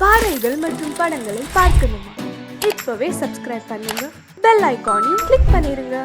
பாடல்கள் மற்றும் படங்களை பார்க்கணுமா? இப்பவே சப்ஸ்கிரைப் பண்ணுங்க, பெல் ஐகானையும் கிளிக் பண்ணிருங்க.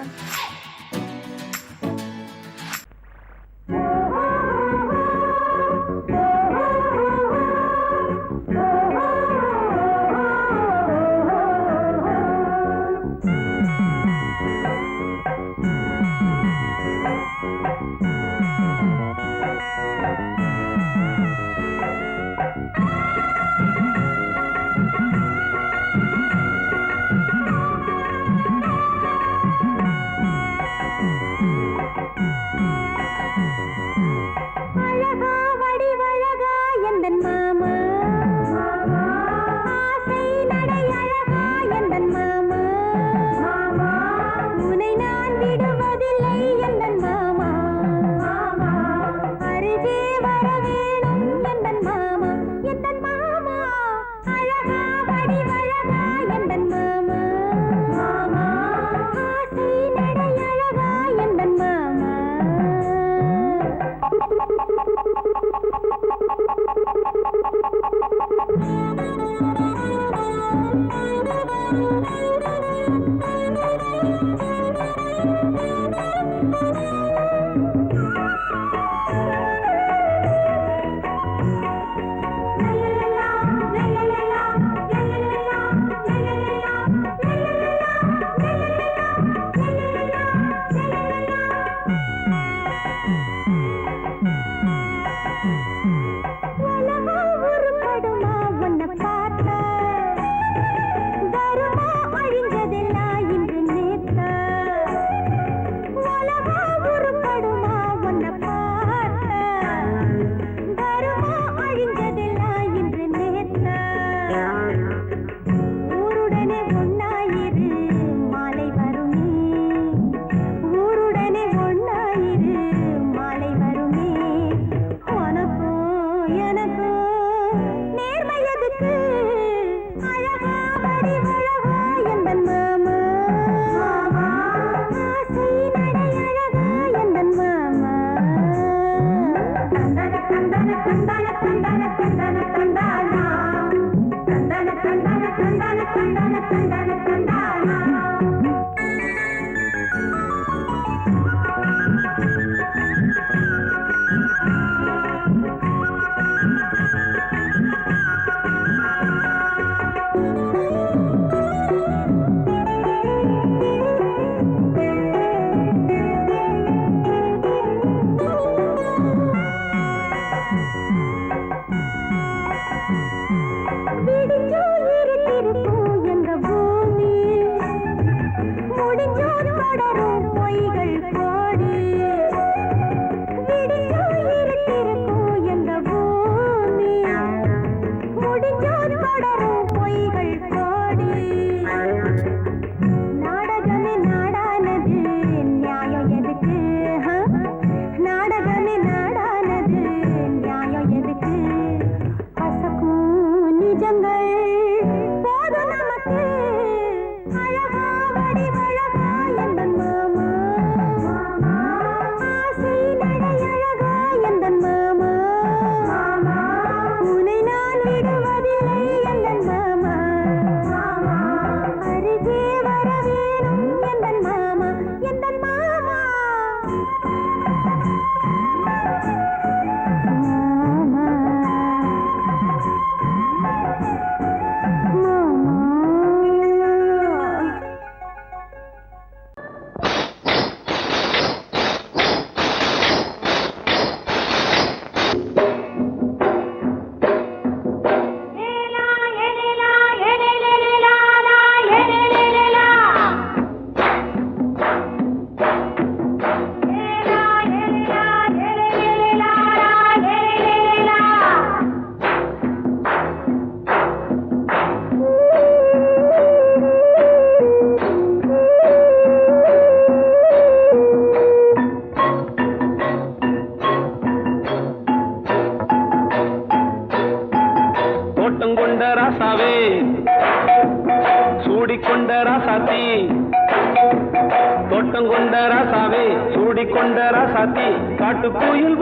தோட்டங்கொண்ட ராசாவே சூடிக்கொண்ட ராசாத்தி காட்டுக்குயில்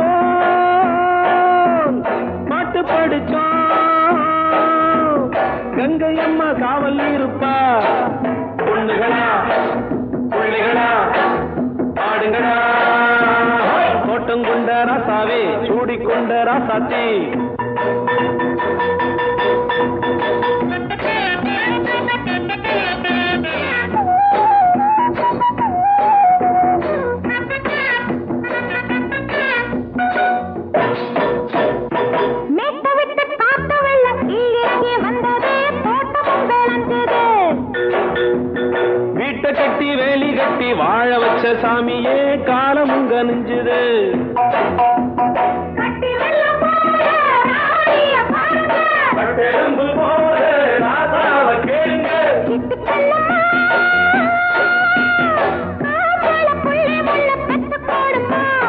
பாட்டு படிச்சோம் கங்கை அம்மா காவல் இருப்பா. பொண்ணுகளா பிள்ளைகளா ஆடுங்களா, தோட்டம் கொண்ட ராசாவே சூடிக்கொண்ட ராசாத்தி. வீட்டை கட்டி வேலி கட்டி வாழ வச்ச சாமியே காலமும் கனிஞ்சுது.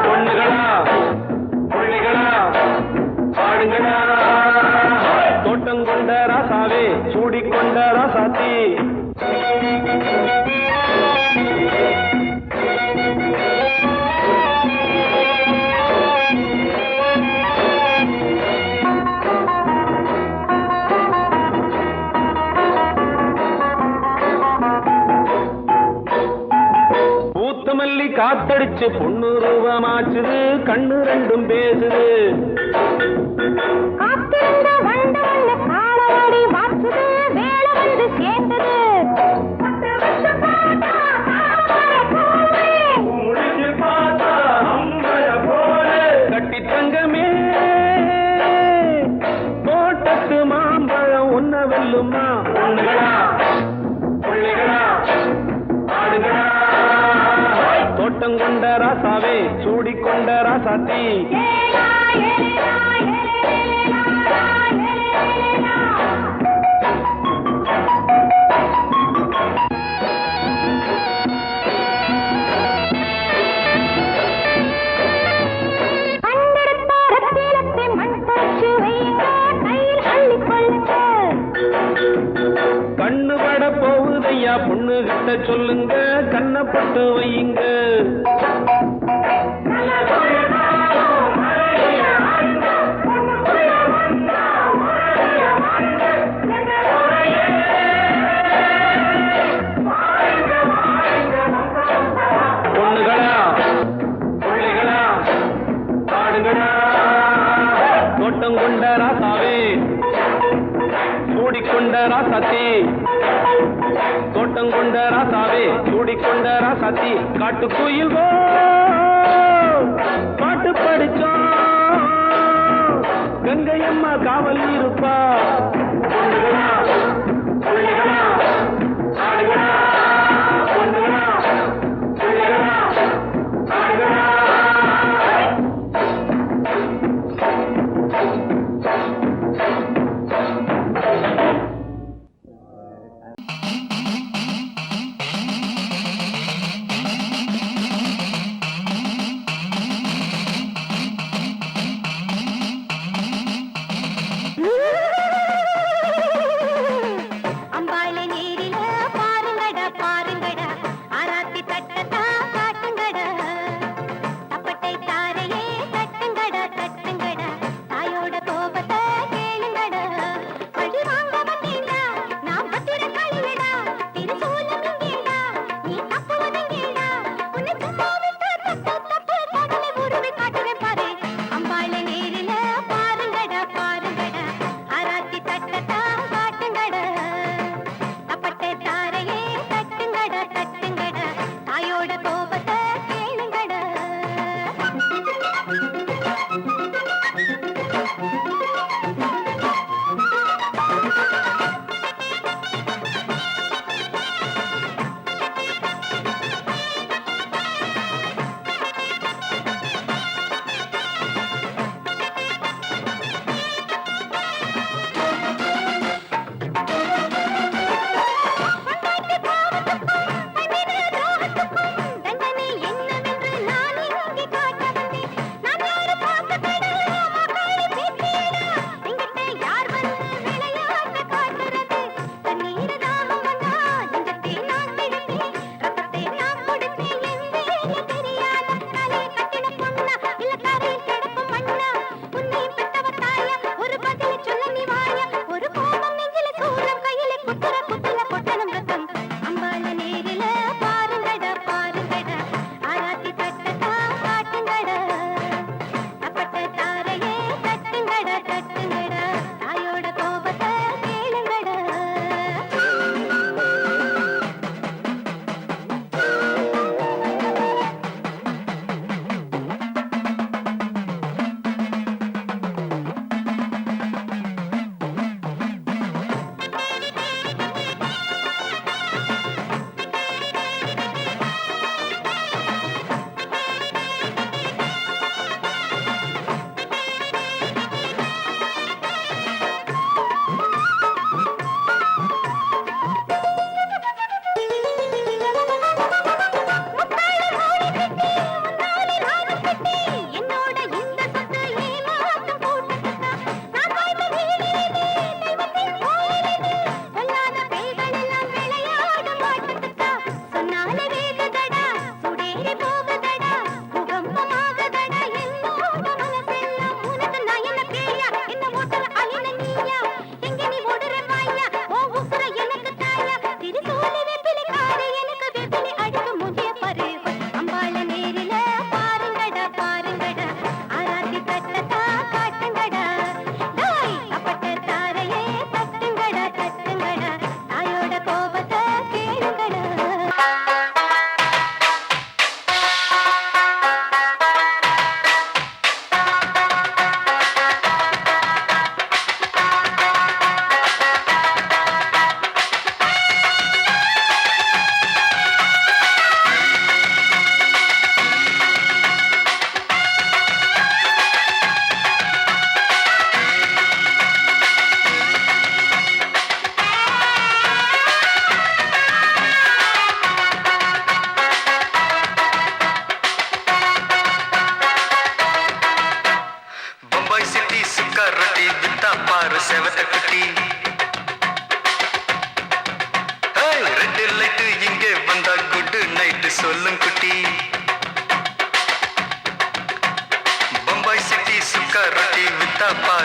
பொண்ணுகளா பிள்ளைகளா ஆடுங்களா, தோட்டம் கொண்ட ராசாவே சூடிக்கொண்ட ராசாத்தி. பூத்தமல்லி காத்தடிச்சு பொண்ணு ரூபமாச்சுது, கண்ணு ரெண்டும் பேசுது. கட்டி தங்கமே தோட்டத்து மாம்பழம் ஒன்ன வெல்லுமா. பொண்ணுகளா பிள்ளைகளா ஆடுகளா, தோட்டம் கொண்ட ராசாவே சூடிக்கொண்ட ராசாத்தி. கண்ணு பட போகுதையா பொண்ணு கிட்ட சொல்லுங்க, கண்ணப்பட்டு வையுங்க. பொண்ணுகளா பிள்ளைகளா ஆடுங்களா, தோட்டம் கொண்ட ராசாவே சூடிக்கொண்ட ராசாத்தி. தோட்டம் கொண்ட ராசாவே சூடிக்கொண்ட ராசாத்தி. காட்டுக்குயில் பாட்டு படிச்சோம், கங்கை அம்மா காவல் இருப்பா. பொண்ணுகளா பிள்ளைகளா ஆடுகளா, பொண்ணுகளா பிள்ளைகளா ஆடுகளா.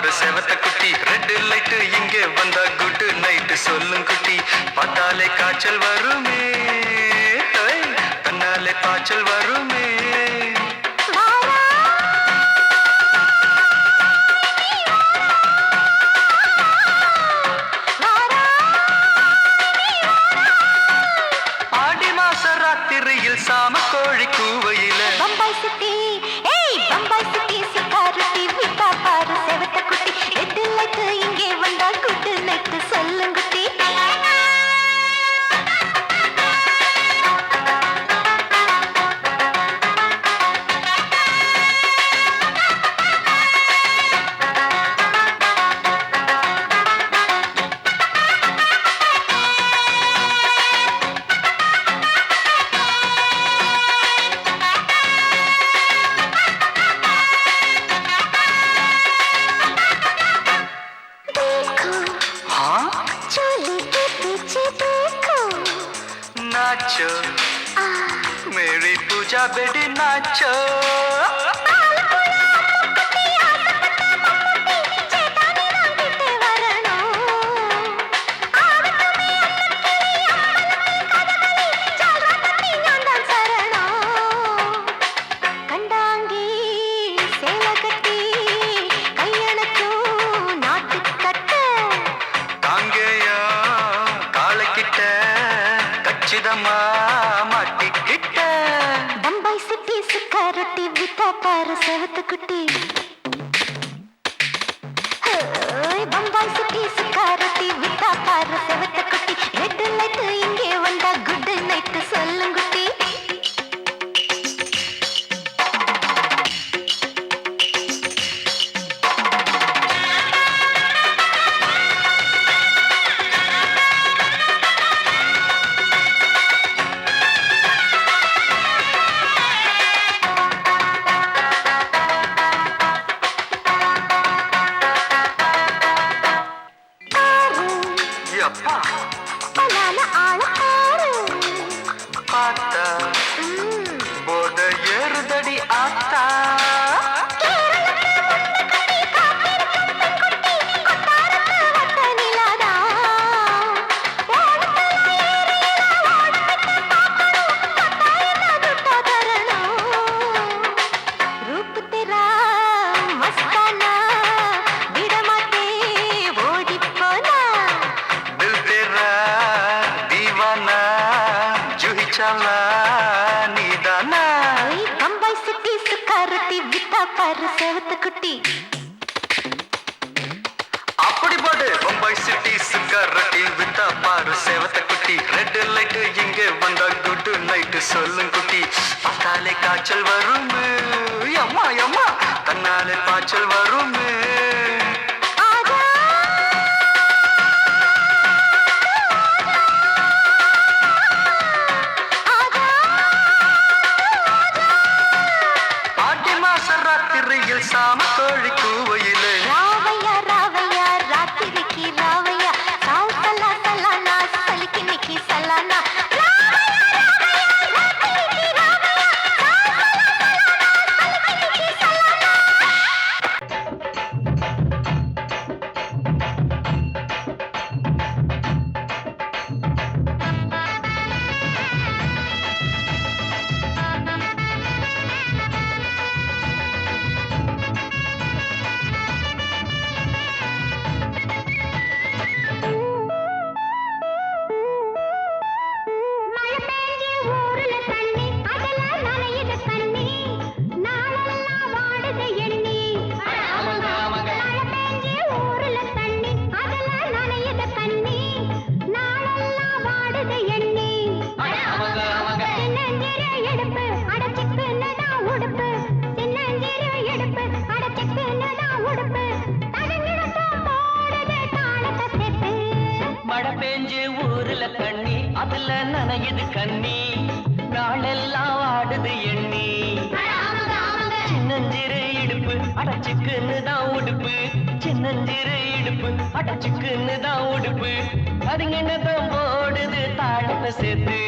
பாரு செவத்த குட்டி ரெட் லைட் இங்கே வந்தா குட் நைட் சொல்லும் குட்டி பார்த்தாலே காய்ச்சல் வருமே தன்னாலே பாய்ச்சல் வருமே ஆடி மாச ராத்திரியில் சாம கோழி கூவையில பம்பாய் சிட்டி ஏய் பம்பாய் சிட்டி சிக்காரத்தி விட்டா பாரு செவத்த குட்டி ரெட் லைட் இங்கே வந்தா குட் நைட் சொல்லும் குட்டி नाचो मेरी पूजा बेटी नाचो மாட்டிக்கிட்ட பம்பாய் சிட்டி சிக்காரத்தி விட்டா பாரு செவத்த குட்டி பம்பாய் சிட்டி சிக்காரத்தி விட்டா பாரு செவத்த குட்டி ரெட் லைட் இங்கே வந்தா குட் நைட் சொல்லும் குட்டி பார்த்தா போத ஏறுதடி ஆத்தா பம்பாய் சிட்டி சிக்காரத்தி விட்டா பாரு செவத்த குட்டி அப்படி போடு பம்பாய் சிட்டி சிக்காரத்தி விட்டா பாரு செவத்த குட்டி ரெட் லைட் இங்கே வந்தா குட் நைட் சொல்லும் குட்டி பார்த்தாலே காய்ச்சல் வருமே அம்மா அம்மா தன்னாலே பாய்ச்சல் வருமே சாம கோழி கூவையிலே ராவையா ராவையா ராத்திரிக்கு ராவையா சாவு சல்லா சல்லானா சலிக்கு நிக்கி சல்லானா மழை பெஞ்சு ஊருல தண்ணி அதுல நனையுது கண்ணி நாளெல்லாம் வாடுது எண்ணி சின்னஞ்சிறு இடுப்பு அடைச்சுக்குன்னு தான் உடுப்பு சின்னஞ்சிறு இடுப்பு அடைச்சுக்குன்னு தான் உடுப்பு அதுங்கன்னதான் போடுது தாழத்தை சேர்த்து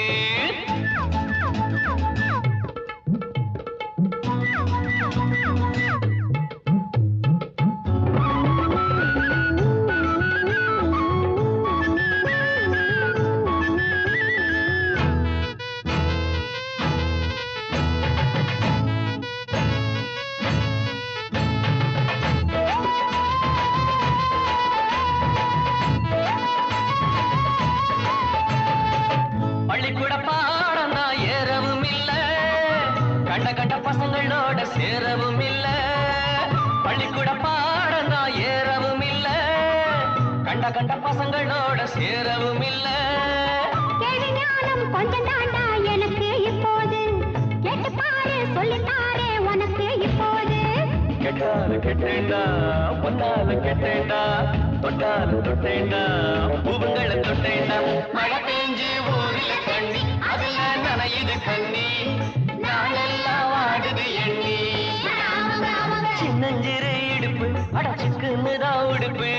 பசங்களோட சேரவும் இல்ல. கேள்வி ஞானம் கொஞ்சம் தாண்டா எனக்கு இப்போது. கேட்டு பாரு சொல்லித்தாரே உனக்கு இப்போது. கெட்டால கெட்டேண்டா பொன்னால கெட்டேண்டா தொட்டால தொட்டேண்டா பூவுங்களை தொட்டேண்டா. மழை பெஞ்சு ஊரில கண்ணி அதுல நனையுது கண்ணி நாளெல்லாம் வாடுது எண்ணி. சின்னஞ்சிறு இடுப்பு அடச்சுக்குன்னு தான் உடுப்பு.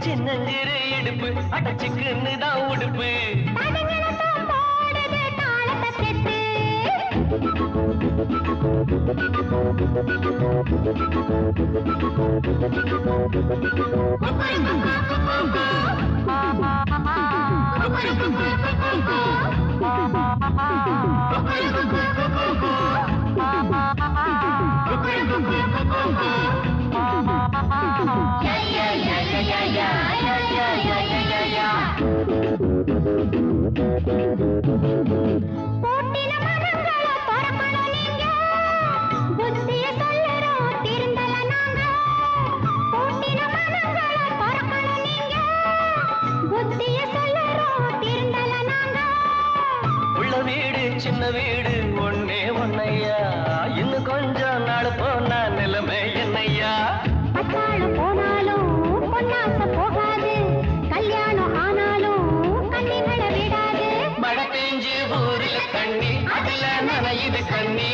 சின்னஞ்சிறு இடுப்பு அடச்சுக்குன்னு தான் உடுப்பு. தடங்களத்தான் போடுது தாளத்தை செத்து. போட்டின மரங்கள பரமணும் நீங்க. புத்திய சொல்லுறோம் திருந்தல நாங்க. போட்டின மரங்கள பரமணும் நீங்க. புத்திய சொல்லுறோம் திருந்தல நாங்க. உள்ள வீடு சின்ன வீடு ஒன்னே ஒன்னையா. இன்னும் கொஞ்சம் நாள் போனா நிலைமை என்னையா. பட்டாளம் போனாலும் பொன்னாசை போகாது. கல்யாணம் ஆனாலும் கண்ணிகளை விடாது. மழை பெஞ்சு ஊரில தண்ணி அதுல நனையுது கண்ணி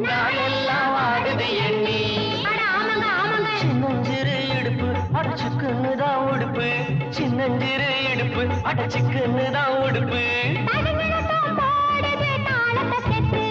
நாளெல்லாம் வாடுது எண்ணி. அட ஆமாங்க ஆமாங்க. சின்னஞ்சிறு இடுப்பு அடச்சுக்குன்னு தான் உடுப்பு. சின்னஞ்சிறு இடுப்பு அடச்சுக்குன்னு தான் உடுப்பு. தடங்களத்தான் போடுது தாளத்தை செத்து.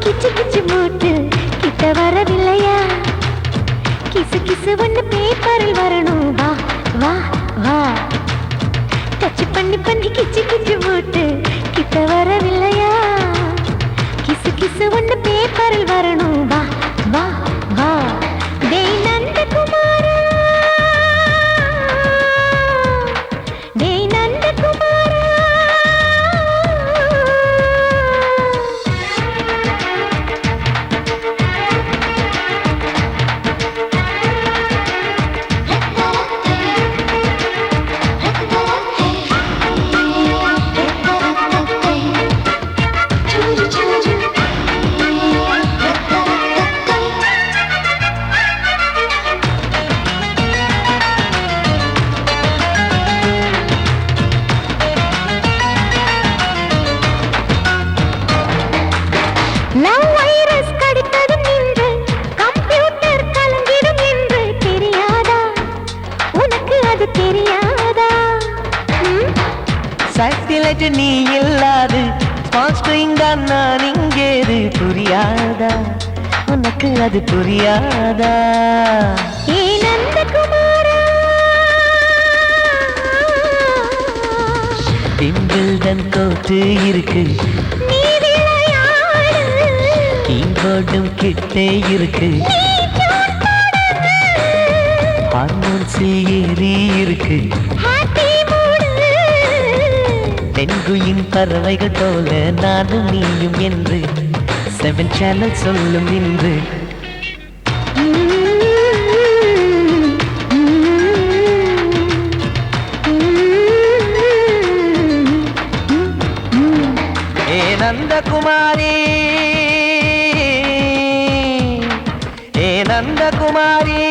கிச்சு கிச்சு மூட்டு கிட்ட வரவில்லையா? கிசு கிசு ஒண்ணு பேப்பரில் வரணும். வா வா வா. டச் பண்ணி பண்ணி கிச்சு கிச்சு மூட்டு கிட்ட வரவில்லையா? கிசு கிசு ஒண்ணு பேப்பரில் வரணும். வா வா வா. டேய் நந்தகுமாரா, டேய் நந்தகுமாரா. நீ இல்லாது நான் இங்கேது புரியாதா? உனக்கு அது புரியாதா? பிம்பிள்டன் கோட்டு இருக்கு, கீபோர்டும் கிட்டே இருக்கு, ஹார்மோன்ஸில் ஏறி இருக்கு, பெண்குயின் பறவைகள் போல நானும் நீயும் என்று 7 சேனல் சொல்லும் இன்று. நந்தகுமாரி ஏ நந்தகுமாரி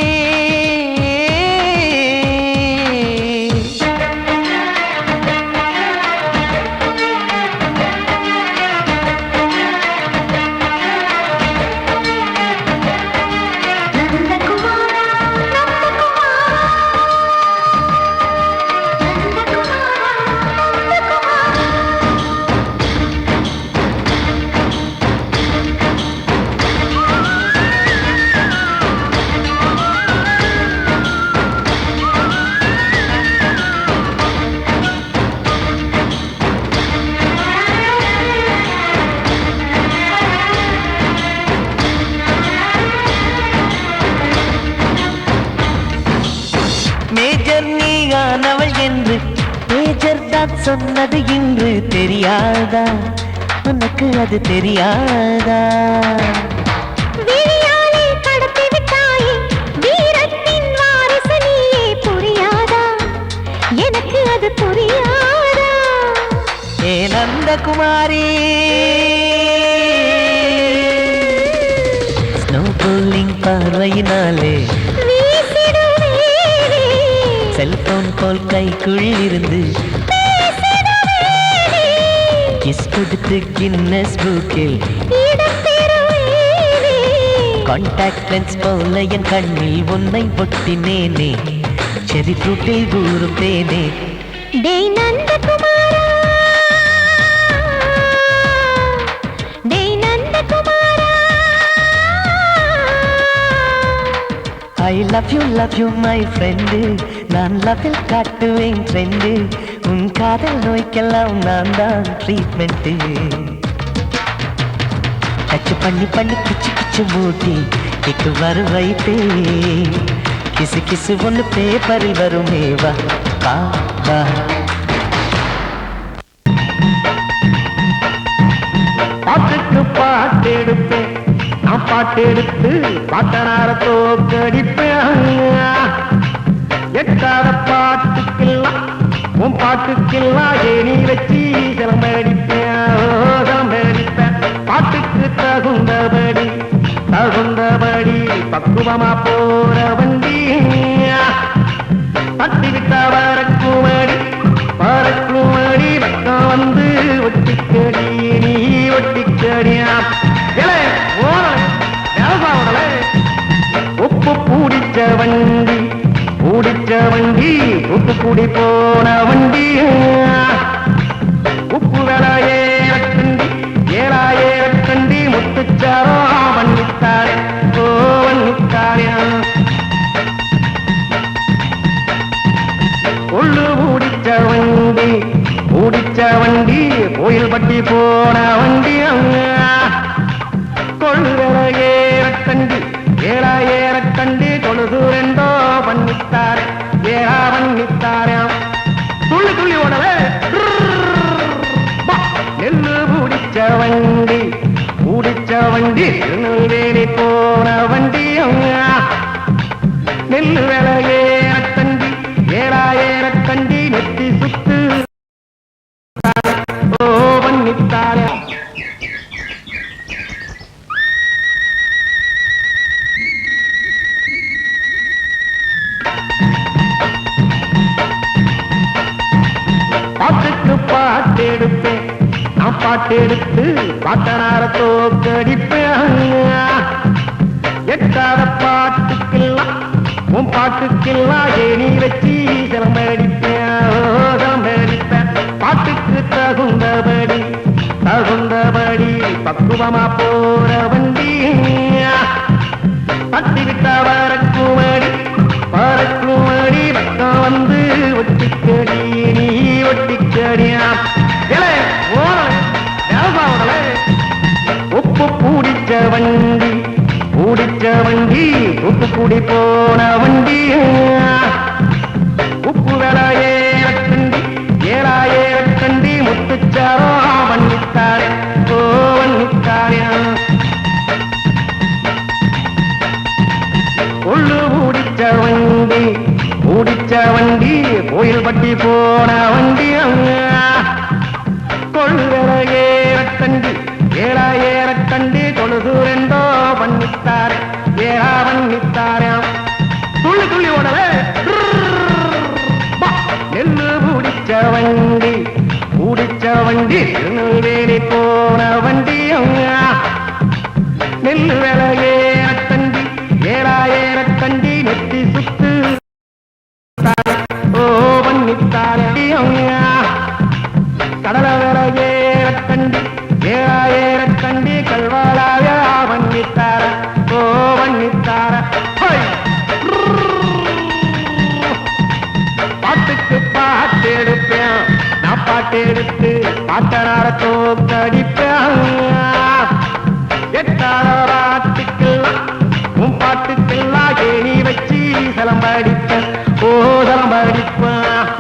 மேஜர் நீயானவள் என்று மேஜர் தான் சொன்னது இன்று தெரியாதா உனக்கு அது தெரியாதா கடத்தி விட்டாயே வீரத்தின் வாரிசு நீயே புரியாதா எனக்கு அது புரியாதா ஏ நந்தகுமாரி ஸ்னோ போலிங் பார்வையினாலே செல்போன் போல் கைக்குள் இருந்து கிஸ் கொடுத்து கின்னஸ் புக்கில் கான்டாக்ட் லென்ஸ் போல என் கண்ணில் உன்னை ஒட்டினேனே செரி ஃப்ரூட்டில் ஊறும் தேனே டேய் நந்தகுமாரா டேய் நந்தகுமாரா I love you my friend நான் லவ்வில் காட்டுவேன் ட்ரெண்டு உன் காதல் நோய்க்கெல்லாம் நான் தான் ட்ரீட்மெண்ட் டச் பண்ணி பண்ணி கிச்சு கிச்சு மூட்டி கிக்கு வர வைப்பே கிசு கிசு ஒன்று பேப்பரில் வருமே வா வா வா பாட்டுக்கு பாட்டு எடுப்பேன் நான் பாட்டு எடுத்து பாட்டனார தோக்கடிப்பேன் எட்டாத பாட்டுக்கெல்லாம் உன் பாட்டுக்கெல்லாம் ஏனி வச்சு சிலம்படிப்பேன் சிலம்படிப்பேன் பாட்டுக்கு தகுந்தபடி தகுந்தபடி பக்குவமா போற வண்டி தட்டி விட்டா வரக்குமடி வரக்குமடி பக்கம் வந்து ஒட்டிக்கடி நீ ஒட்டிக்கடியா உப்பு பூடிச்ச வண்டி பூடிச்ச வண்டி தூத்துக்குடி போன வண்டி உப்பு வேலை ஏறக்கண்டி 7000 கண்டி முத்துச்சாரோ வண்ணித்தாரே ஓ வண்ணித்தாரே கொள்ளு பூடிச்ச வண்டி கோயில் பட்டி போன வண்டி கொள்ளு வேலை ஏறக்கண்டி 7000 கண்டி தொழுது ரெண்டோ வண்ணித்தாரே ஏழா வண்ணித்தாரே துள்ளி துள்ளி ஓடவே நெல்லு பூடிச்ச வண்டி திருநெல்வேலி போன வண்டி நெல்லு வேலை ஏறக்கண்டி 7000 கண்டி நெத்தி சுத்து ஓ வண்ணித்தாரே பாட்டுக்கு பாட்டு எடுப்பேன் நான் பாட்டு எடுத்து பாட்டனார தோக்கடிப்பேன் எட்டாத பாட்டுக்கெல்லாம் உன் பாட்டுக்கெல்லாம் ஏனி வச்சு சிலம்படிப்பேன் சிலம்படிப்பேன் பாட்டுக்கு தகுந்தபடி தகுந்தபடி பக்குவமா போற வண்டி தட்டி விட்டா வரக்குமடி வரக்குமடி பக்கம் வந்து ஒட்டிக்கடி நீ ஒட்டிக்கடியா உப்பு பூடிச்ச வண்டி தூத்துக்குடி போன வண்டி உப்பு வேலை ஏறக்கண்டி 7000 கண்டி முத்துச்சாரோ வண்ணித்தாரே ஓ வண்ணித்தாரே கொள்ளு பூடிச்ச வண்டி கோயில் பட்டி போன வண்டி கொள்ளு வேலை ஏறக்கண்டி ஏறக்கண்டி தொழுது ரெண்டோ பண்ணித்தாரே ஏறா பண்ணித்தாராம் துள்ளி துள்ளி ஓடவே நெல்லு முடிச்ச வண்டி திருநெல்வேலி போன வண்டி நெல்லு வேல ஏறக்கண்டி நெத்தி சுத்து ஓ பண்ணித்தாரே கடல வேல ஏறக்கண்டி கல்வாளாக பண்ணித்தார ஓ பண்ணித்தார பாட்டுக்கு பாட்டு எடுப்பேன் நான் பாட்டு எடுத்து பாட்டனார தோக்கடிப்பேன் எட்டார பாட்டுக்கெல்லாம் உன் பாட்டுக்கெல்லாம் ஏணி வச்சு சிலம்படிப்பேன் ஓ சிலம்படிப்பேன்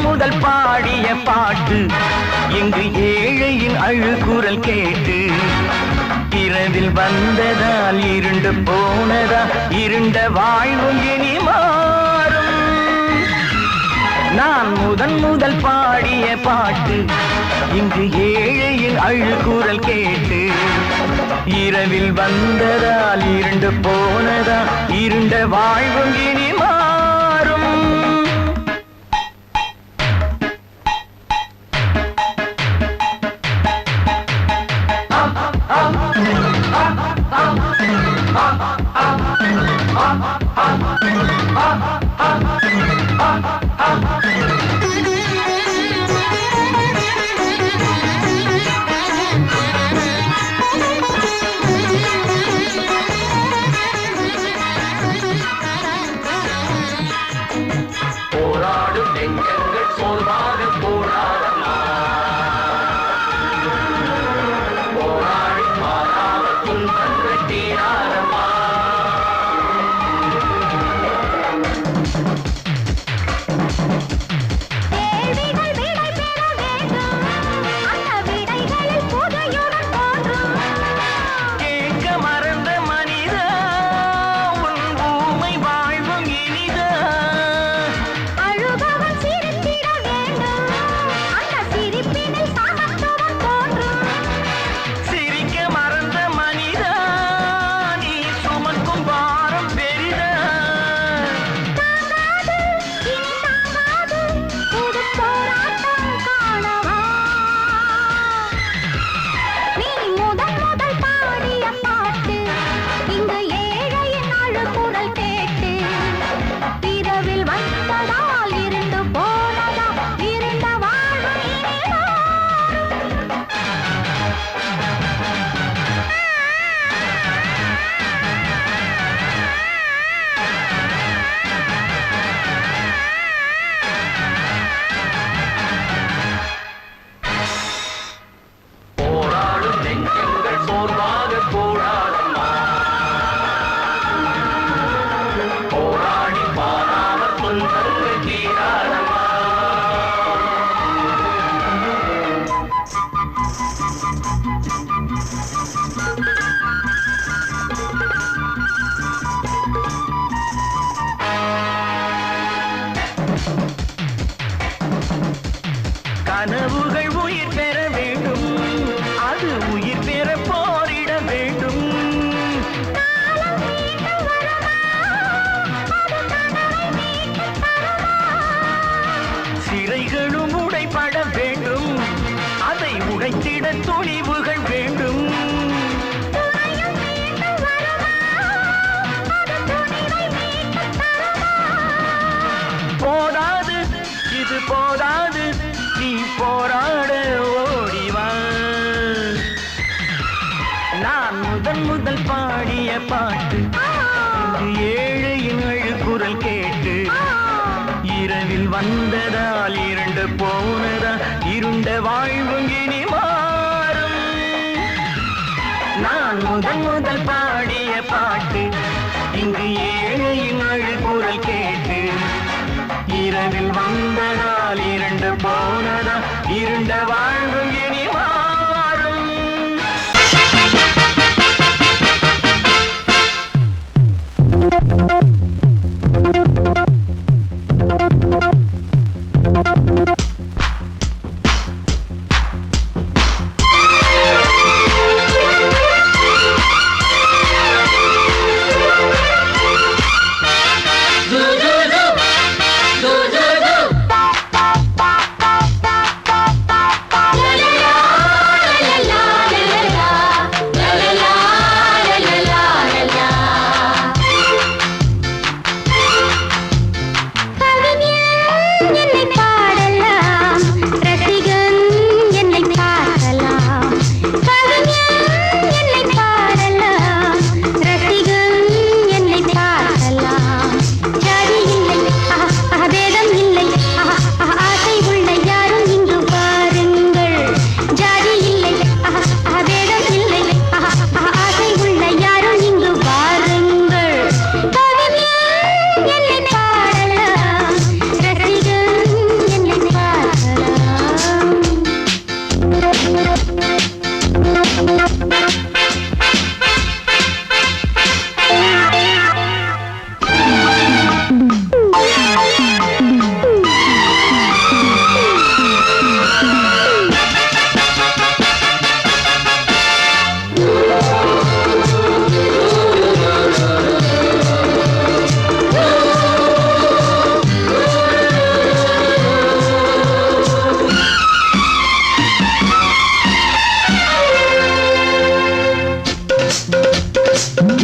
முதல் பாடிய பாட்டு இங்கு ஏழையின் அழுகுரல் கேட்டு இரவில் வந்ததால் இருண்டு போனதா இருண்ட வாழ்வும் இனி மாறும். நான் முதல் பாடிய பாட்டு இங்கு ஏழையின் அழுகுரல் கேட்டு இரவில் வந்ததால் இருண்டு போனதா இருண்ட வாழ்வும் இனி மாறும். கனவுகள் உயிர் பெற வேண்டும், அது உயிர் பெற போரிட வேண்டும். காலம் மீண்டும் வருமா, அது போதாது நீ போராட ஓடிவா நான் முதல் பாடிய பாட்டு ஏழையின் அழுகுரல் கேட்டு இரவில் வந்ததால் இரண்டு போனதா இருண்ட வாழ்வும் இனி மாறும் நான் முதல் பாடிய பாட்டு இங்கு ஏழையின் அழுகுரல் கேட்டு இரவில் வந்ததால் இரண்டு போனதா இருண்ட வாழ்வும் இனி மாறும்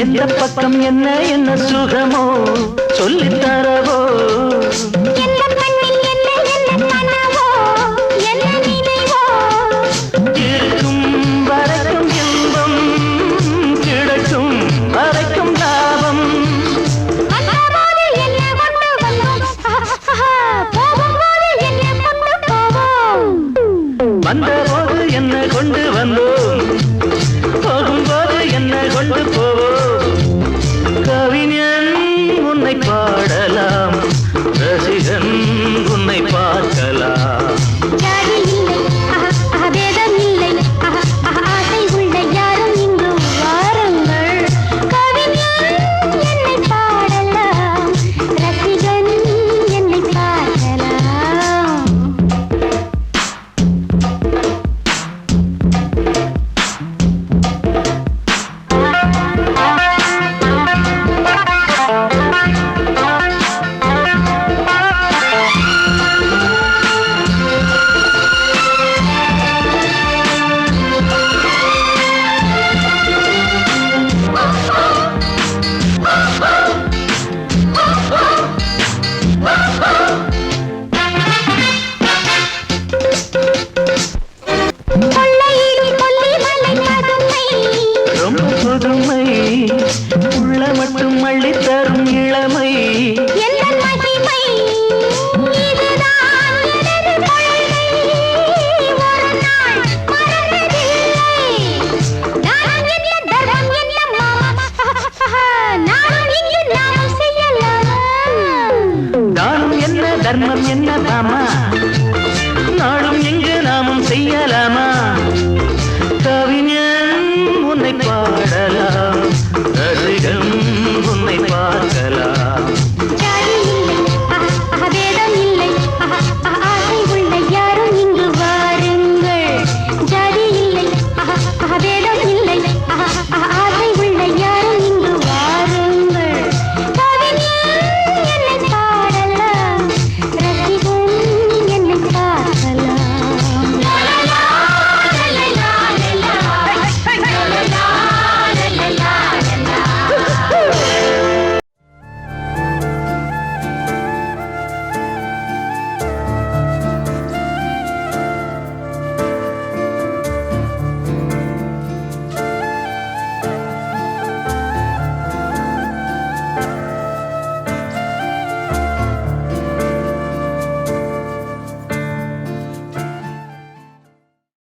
எந்த பக்கம் என்ன என்ன சுகமோ சொல்லித் தரவோ இருக்கும் வரைக்கும் இன்பம் கிடைக்கும் வரைக்கும் லாபம் வந்தபோது என்ன கொண்டு வந்தோம் போகும்போது என்ன கொண்டு போவோம் கவிஞன் உன்னை பாடலாம் ரசிகன் உன்னை பார்க்கலாம் உள்ள மட்டும் அள்ளி தரும் இளமை தானம் என்ன தர்மம் என்ன மாமா